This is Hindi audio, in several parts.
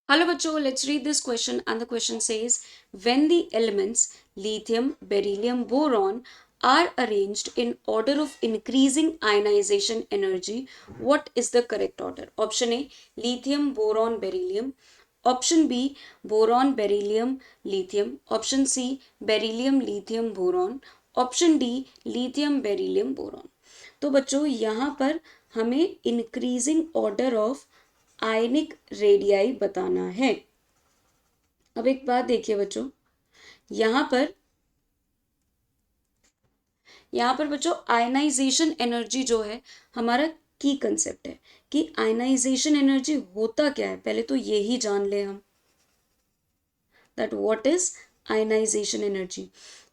Hello, Bacho. Let's read this question. And the question says, when the elements lithium, beryllium, boron are arranged in order of increasing ionization energy, what is the correct order? Option A, lithium, boron, beryllium. Option B, boron, beryllium, lithium. Option C, beryllium, lithium, boron. Option D, lithium beryllium boron. तो बच्चों यहाँ पर हमें increasing order of ionic radii बताना है. अब एक बात देखिए बच्चों, यहाँ पर बच्चों आयनाइजेशन एनर्जी जो है हमारा की कंसेप्ट है कि आयनाइजेशन एनर्जी होता क्या है. पहले तो यही जान ले हम, that what is ionization energy.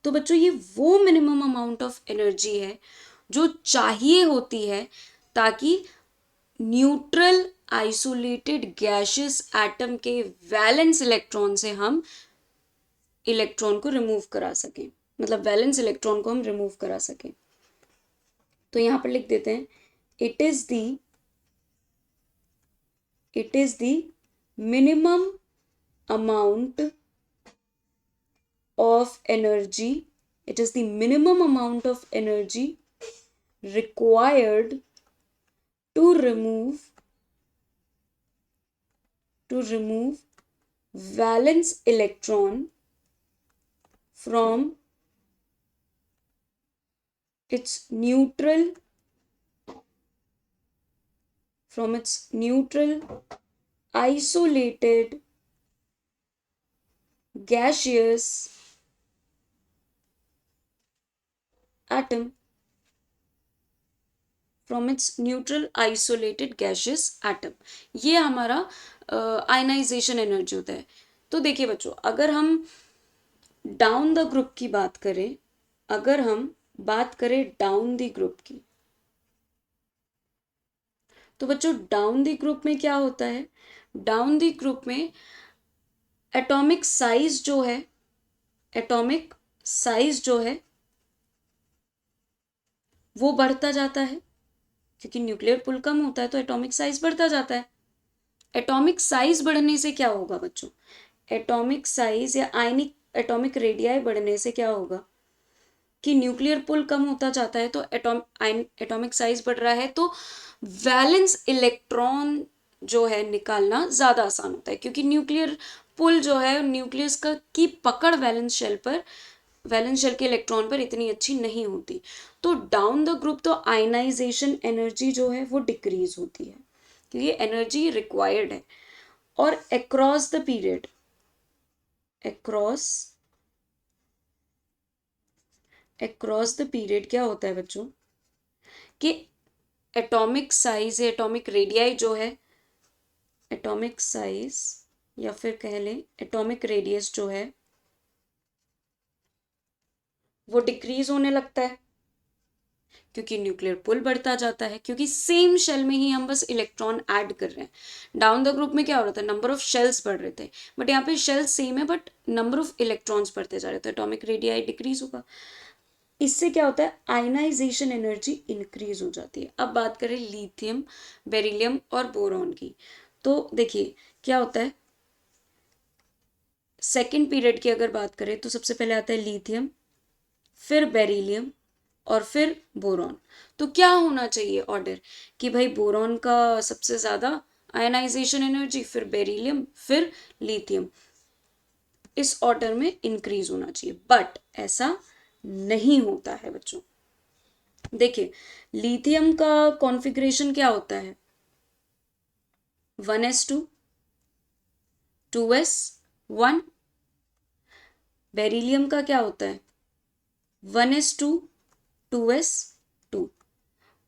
तो बच्चों ये वो मिनिमम अमाउंट ऑफ एनर्जी है जो चाहिए होती है ताकि न्यूट्रल आइसोलेटेड गैशियस एटम के वैलेंस इलेक्ट्रॉन से हम इलेक्ट्रॉन को रिमूव करा सकें, मतलब वैलेंस इलेक्ट्रॉन को हम रिमूव करा सकें. तो यहां पर लिख देते हैं, it is the minimum amount of energy, it is the minimum amount of energy required to remove valence electron from its neutral isolated gaseous atom, from its neutral isolated gaseous atom. ये हमारा आयनाइजेशन एनर्जी होता है. तो देखिए बच्चों, अगर हम डाउन द ग्रुप की बात करें, डाउन द ग्रुप की, तो बच्चों डाउन द ग्रुप में क्या होता है? डाउन द ग्रुप में एटॉमिक साइज जो है वो बढ़ता जाता है, क्योंकि न्यूक्लियर पुल कम होता है तो एटॉमिक साइज बढ़ता जाता है. एटॉमिक साइज बढ़ने से क्या होगा बच्चों? एटॉमिक साइज या आयनिक एटॉमिक रेडियाई बढ़ने से क्या होगा कि न्यूक्लियर पुल कम होता जाता है, तो एटॉमिक साइज बढ़ रहा है तो वैलेंस इलेक्ट्रॉन जो है निकालना ज़्यादा आसान होता है, क्योंकि न्यूक्लियर पुल जो है न्यूक्लियस का की पकड़ वैलेंस शेल के इलेक्ट्रॉन पर इतनी अच्छी नहीं होती. तो डाउन द ग्रुप तो आयनाइजेशन एनर्जी जो है वो डिक्रीज होती है, क्योंकि एनर्जी रिक्वायर्ड है. और अक्रॉस द पीरियड क्या होता है बच्चों कि एटॉमिक साइज या एटॉमिक रेडियाई जो है, एटॉमिक साइज या फिर कह लें एटॉमिक रेडियस जो है वो डिक्रीज होने लगता है, क्योंकि न्यूक्लियर पुल बढ़ता जाता है, क्योंकि सेम शेल में ही हम बस इलेक्ट्रॉन ऐड कर रहे हैं. डाउन द ग्रुप में क्या हो रहा था? नंबर ऑफ शेल्स बढ़ रहे थे, बट यहाँ पे शेल्स सेम है बट नंबर ऑफ इलेक्ट्रॉन्स बढ़ते जा रहे थे, एटॉमिक रेडियाई डिक्रीज होगा. इससे क्या होता है? आयनाइजेशन एनर्जी इंक्रीज हो जाती है. अब बात करें लिथियम, बेरिलियम और बोरॉन की, तो देखिए क्या होता है. सेकेंड पीरियड की अगर बात करें तो सबसे पहले आता है लिथियम, फिर बेरिलियम और फिर बोरॉन. तो क्या होना चाहिए ऑर्डर कि भाई बोरॉन का सबसे ज़्यादा आयनाइजेशन एनर्जी, फिर बेरिलियम, फिर लिथियम, इस ऑर्डर में इंक्रीज होना चाहिए. बट ऐसा नहीं होता है बच्चों. देखिए लिथियम का कॉन्फ़िगरेशन क्या होता है? 1s2 2s1. बेरिलियम का क्या होता है? 1s2 2s2.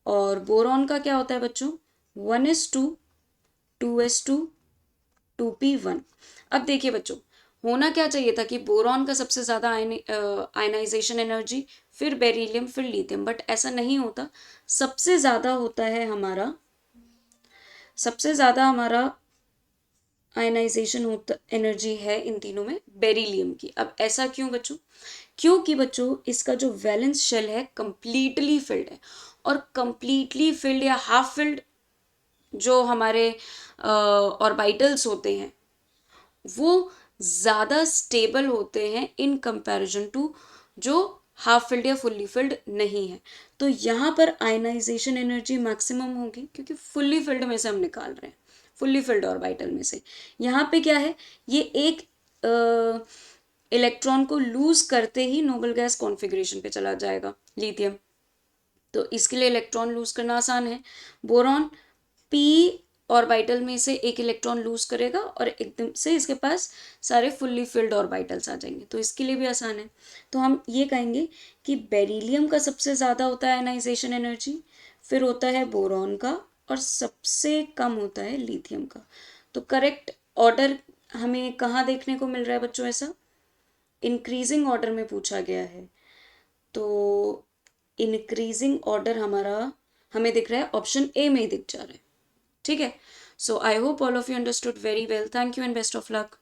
और बोरॉन का क्या होता है बच्चों? 1s2 2s2 2p1. अब देखिए बच्चों, होना क्या चाहिए था कि बोरॉन का सबसे ज़्यादा आयनाइजेशन एनर्जी, फिर बेरिलियम, फिर लिथियम, बट ऐसा नहीं होता. सबसे ज़्यादा होता है हमारा आयनाइजेशन होता एनर्जी है इन तीनों में बेरिलियम की. अब ऐसा क्यों बच्चों? क्योंकि बच्चों इसका जो वैलेंस शेल है कंप्लीटली फिल्ड है, और कंप्लीटली फिल्ड या हाफ फिल्ड जो हमारे ऑर्बिटल्स होते हैं वो ज़्यादा स्टेबल होते हैं इन कंपैरिजन टू जो हाफ फिल्ड या फुल्ली फिल्ड नहीं है। तो यहाँ पर आयनाइजेशन एनर्जी मैक्सिमम होगी क्योंकि फुल्ली फिल्ड में से हम निकाल रहे हैं, फुल्ली फिल्ड ऑर्बिटल में से। यहाँ पे क्या है, ये एक इलेक्ट्रॉन को लूज करते ही नोबल गैस कॉन्फ़िगरेशन पे चला जाएगा लिथियम, तो इसके लिए इलेक्ट्रॉन लूज करना आसान है। बोरॉन पी ऑर्बिटल में से एक इलेक्ट्रॉन लूज करेगा और एकदम से इसके पास सारे फुल्ली फिल्ड ऑर्बिटल्स आ जाएंगे, तो इसके लिए भी आसान है। तो हम ये कहेंगे कि बेरिलियम का सबसे ज़्यादा होता है आयनाइजेशन एनर्जी, फिर होता है बोरॉन का, और सबसे कम होता है लिथियम का। तो करेक्ट ऑर्डर हमें कहाँ देखने को मिल रहा है बच्चों? ऐसा इंक्रीजिंग ऑर्डर में पूछा गया है, तो इंक्रीजिंग ऑर्डर हमारा हमें दिख रहा है ऑप्शन ए में ही दिख जा रहा है। ठीक है, so I hope all of you understood very well. Thank you and best of luck.